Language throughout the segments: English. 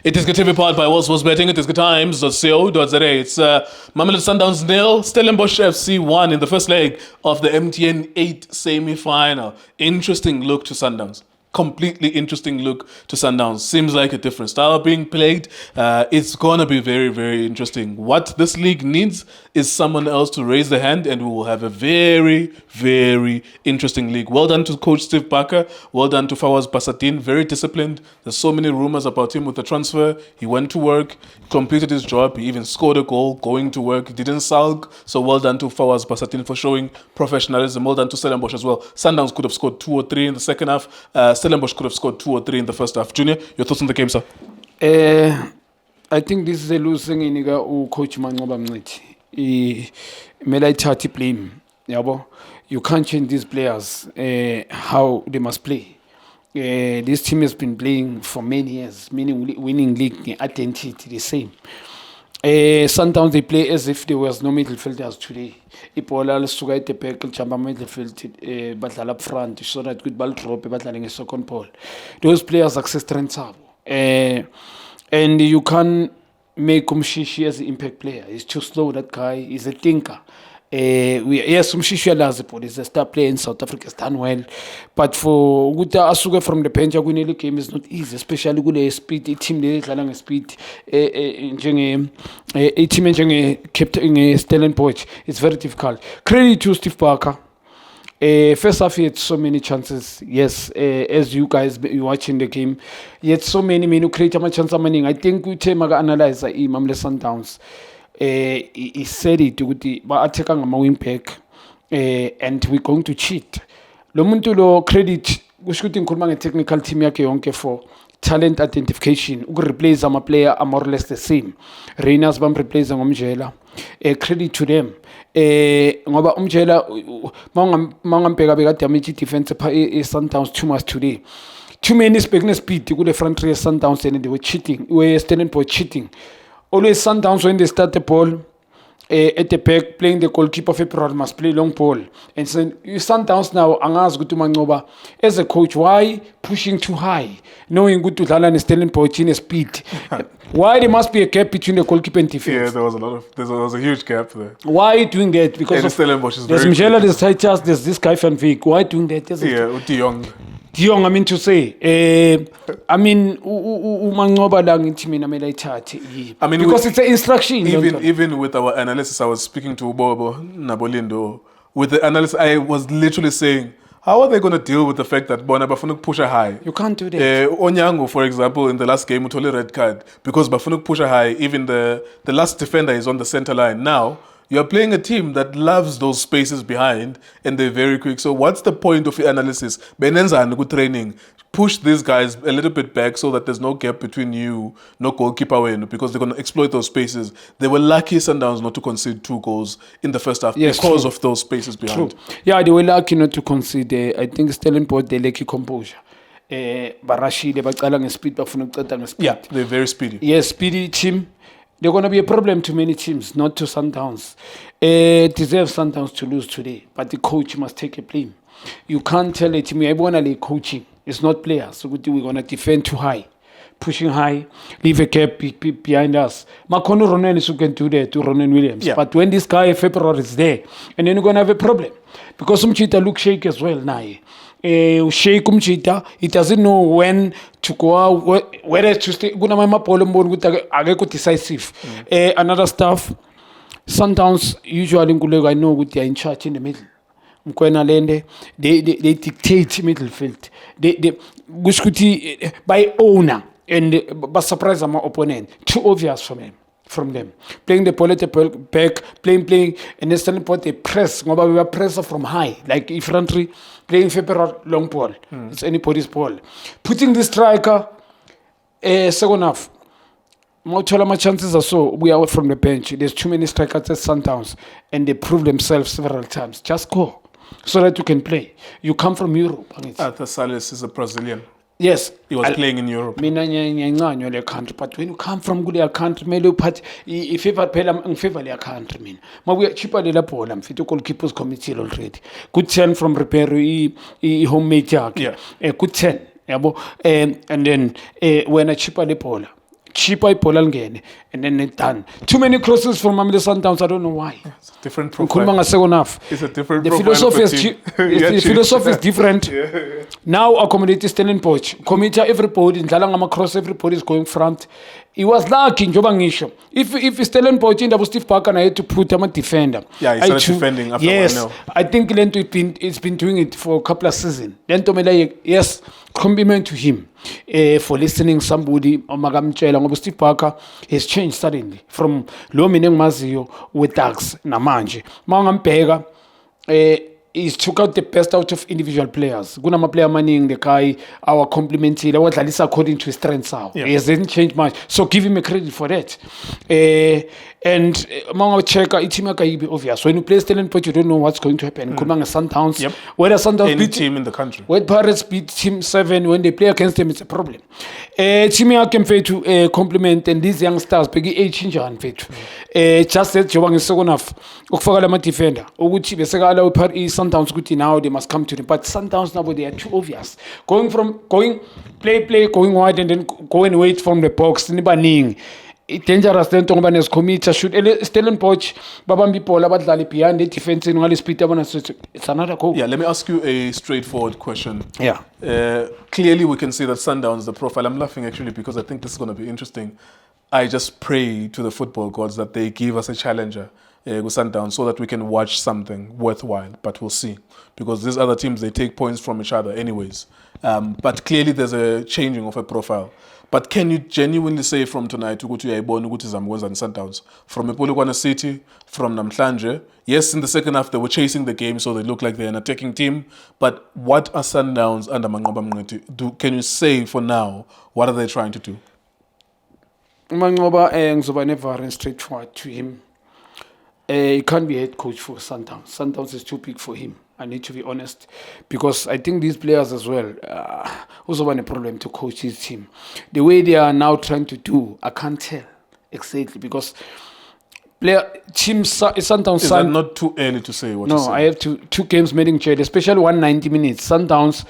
iDiskiTV powered by World Sports Betting. iDiskiTimes.co.za. It's Mamelodi Sundowns 0, Stellenbosch FC 1 in the first leg of the MTN 8 semi-final. Interesting look to Sundowns. Completely interesting look to Sundowns. Seems like a different style being played. It's gonna be very, very interesting. What this league needs is someone else to raise the hand, and we will have a very, very interesting league. Well done to Coach Steve Barker. Well done to Fawaz Basadin. Very disciplined. There's so many rumors about him with the transfer. He went to work, completed his job. He even scored a goal going to work. He didn't sulk. So well done to Fawaz Basadin for showing professionalism. Well done to Stellenbosch as well. Sundowns could have scored 2 or 3 in the second half. Stellenbosch could have scored 2 or 3 in the first half. Junior, your thoughts on the game, sir? I think this is a losing in Coach Manqoba Mngqithi. Mele ithathe blame. Yabo, you can't change these players how they must play. This team has been playing for many years, meaning winning league identity the same. Sometimes they play as if there was no midfielders today. Ipola suka at the back, jump midfield, battle up front, so that good ball drop, battling a second ball. Those players access strengths up. And you can't make Umshishi as an impact player. He's too slow, that guy. He's a thinker. Yes, Umshishi is a star player in South Africa, has done well. But for Guta Asuga from the bench, the game is not easy, especially with a speed, a team that speed, a team in Stellenbosch. It's very difficult. Credit to Steve Barker. First half, he had so many chances. Yes, as you guys be watching the game, he had so many create a chance. I think we take analyze Mamelodi Sundowns. He said it with the attack on wing back, and we're going to cheat. Lomuntu lo credit. We should include a technical team yake yonke for talent identification. We replace some player are more or less the same. Reina's bam replace Umjela. Credit to them. Ngoba Umjela mangambeka beka damage defense Sundowns too much today. Too many speed to go the front three Sundowns and they were cheating. We were standing for cheating. Always Sundowns when they start the ball at the back, playing the goalkeeper February must play long ball. And so Sundowns now, Angas go to Manqoba as a coach, why pushing too high? Knowing good to Lala and Stellenbosch in speed. Why there must be a gap between the goalkeeper and defense? Yeah, there was a huge gap there. Why doing that? Because of Stellenbosch is there's Mjela, there's Titus, there's this guy Van Vick. Why doing that? Uti Young. Young, I mean to say, I mean, Manqoba lang team in Amelaitat. I mean, because it's an instruction. Even with our analysis, I was speaking to Bobo Nabolindo. With the analysis, I was literally saying, how are they going to deal with the fact that Bona Bafunuk push a high? You can't do that. Onyango, for example, in the last game, Utoli red card because Bafunuk push a high. Even the last defender is on the center line now. You're playing a team that loves those spaces behind and they're very quick. So what's the point of your analysis? Benenza and good training. Push these guys a little bit back so that there's no gap between you, no goalkeeper win, because they're going to exploit those spaces. They were lucky Sundowns not to concede 2 goals in the first half because of those spaces behind. True. Yeah, they were lucky not to concede. I think Stellenbosch, they lack composure. Barashi, they were speed. Yeah, they're very speedy. Yes, speedy team. They're going to be a problem to many teams, not to Sundowns. Deserve Sundowns to lose today, but the coach must take a blame. You can't tell a team, everyone coaching. It's not players. So we're going to defend too high, pushing high, leave a gap behind us. Makono Ronan is who can do that to Ronan Williams. Yeah. But when this guy, February, is there, and then you're going to have a problem. Because Umchita look shake as well now. Shake Umchita, he doesn't know when to go out, whether to stay. Decisive. Another stuff, Sundowns usually I know they're in charge in the middle. They dictate midfield. They by owner and by surprise my opponent. Too obvious from them. Playing the ball at the back, playing, and then Stellenbosch they press. We were pressure from high, like infantry, playing February long ball. It's anybody's ball. Putting the striker, second half. My chances are so we are from the bench. There's too many strikers at Sundowns, and they prove themselves several times. Just go so that you can play. You come from Europe. Arthur Salis is a Brazilian. Yes, he was playing in Europe. Country, but when you come from good country, maybe if you favor your country, mean. But we are cheaper than the ball. I'm fit to call keepers committee already. Good 10 from repair, homemade jack. Yeah, a good 10. And then when a cheaper the ball. cheaper ibhola lingene, and then it's done. Too many crosses from Mamelodi Sundowns, I don't know why. It's a different profile. It's a different the profile. philosophy the philosophy is different. Now accommodate Stellenbosch. Committee everybody, cross, everybody is going front. He was lucky in Jobangisho. If Stellenbosch in Steve Parker, I had to put him a defender. Yeah, he started defending after yes, 1-0. I think Lento it's been doing it for a couple of seasons. Lento Mele, yes, compliment to him for listening somebody on Magamchela. Steve Parker has changed suddenly from Lomineng Mazio with Dax Namanje. Mangampega. He took out the best out of individual players. Gunama player manning the guy, our complimentary, what at least according to his strengths. Yeah. He hasn't changed much. So give him a credit for that. And among checker, it's obvious. When you play Stellenbosch, you don't know what's going to happen. Kumanga Sundowns, Yep. whether Sundowns Any beat team in the country. when Pirates beat Team 7, when they play against them, it's a problem. Team I can pay to compliment and these young stars, Peggy A. Chinja and Pay just said Jawang is so enough. Ukfagalama defender. Uguchi Besagala Paris Sundowns good now, they must come to them. But Sundowns now they are too obvious. Going play, going wide and then go and wait from the box. Nibaning. Dangerous then Tongabanes committee should Stellenbosch, Babambi Pola Badlali behind the defense in Wallis Peter. It's another goal. Yeah, let me ask you a straightforward question. Yeah. Clearly, we can see that Sundowns, the profile. I'm laughing actually because I think this is going to be interesting. I just pray to the football gods that they give us a challenger with Sundowns so that we can watch something worthwhile. But we'll see, because these other teams, they take points from each other anyways. But clearly, there's a changing of a profile. But can you genuinely say from tonight, Ugutu Yaibon, Ugutu Zamgons and Sundowns, from Ipolokwane City, from Namhlanje? Yes, in the second half, they were chasing the game, so they look like they're an attacking team. But what are Sundowns under Manqoba Mngqithi do? Can you say for now, what are they trying to do? Manqoba ngizoba never straightforward to him. He can't be head coach for Sundowns. Sundowns is too big for him. I need to be honest, because I think these players as well also want a problem to coach his team. The way they are now trying to do, I can't tell exactly, because Sundowns. Is that not too early to say what you say? No, I have two games meeting trade, especially 190 minutes. Sundowns,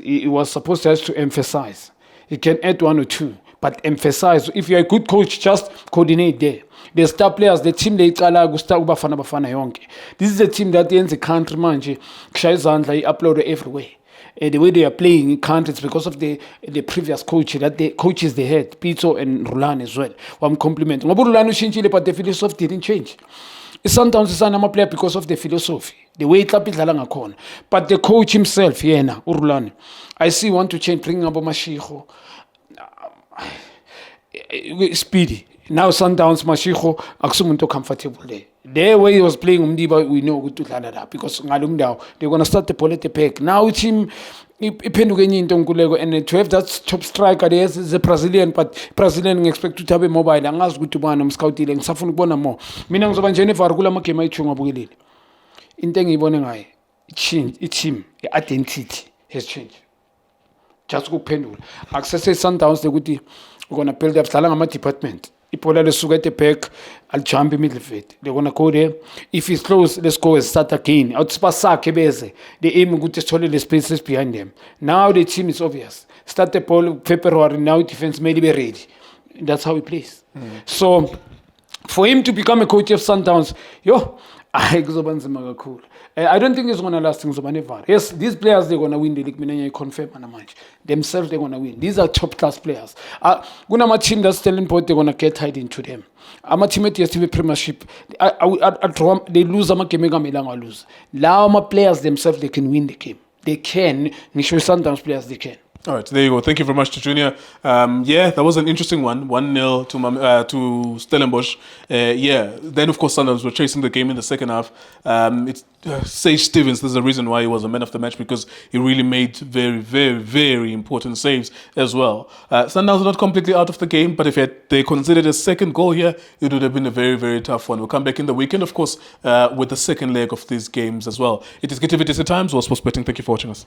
he was supposed to have to emphasize. He can add one or two, but emphasize. If you're a good coach, just coordinate there. The star players, the team they call Bafana Yonke. This is a team that ends the country manje. Kshayzandla upload everywhere. The way they are playing in countries because of the previous coach that the coaches they had, Pito and Rulan as well. One compliment. Rulan changed, but the philosophy didn't change. Sometimes it's a player because of the philosophy, the way it's a but the coach himself, Urulani, I see want to change, bring up Mashiho, speedy. Now Sundowns Mashiho Aksumunto comfortable there. Their way he was playing Umdiba, we know good to Canada because Ngalumdao, they're gonna start the polity pack. Now it's him Ipendugeni in Tongulego and to have that top striker there is a Brazilian, but Brazilian expect to have a mobile and ask good to ban them scouting and Safun Bonamo. Minang Zoban Jennifer Gulama came my chunga bugili. In Tengi Bonangai, it's him, the identity has changed. Just go pendul. Access Sundowns the goodie. We're gonna build up Salangama department. Ipola le sugete pack, I'll jump in midfield. They're gonna go there. If it's close, let's go and start again. Outspasa Kebeze. They aim good to solid the spaces behind them. Now the team is obvious. Start the ball February, now defense may be ready. That's how he plays. So for him to become a coach of Sundowns, cool. I don't think it's going to last things over. Yes, these players, they're going to win the league. I confirm on a match. Themselves, they're going to win. These are top-class players. Guna team that's Stellenbosch, they're going to get tied into them. I'm a team at the Premiership. They lose, I'm a game, lose. Now, my players themselves, they can win the game. They can. Nisho Sundowns players, they can. All right, there you go. Thank you very much to Junior. Yeah, that was an interesting one. 1-0 to Stellenbosch. Then of course Sundowns were chasing the game in the second half. Sage Stevens, there's a reason why he was a man of the match, because he really made very, very, very important saves as well. Sundowns are not completely out of the game, but if they considered a second goal here, it would have been a very, very tough one. We'll come back in the weekend, of course, with the second leg of these games as well. It is iDiskiTV Times. We're sports betting. Thank you for watching us.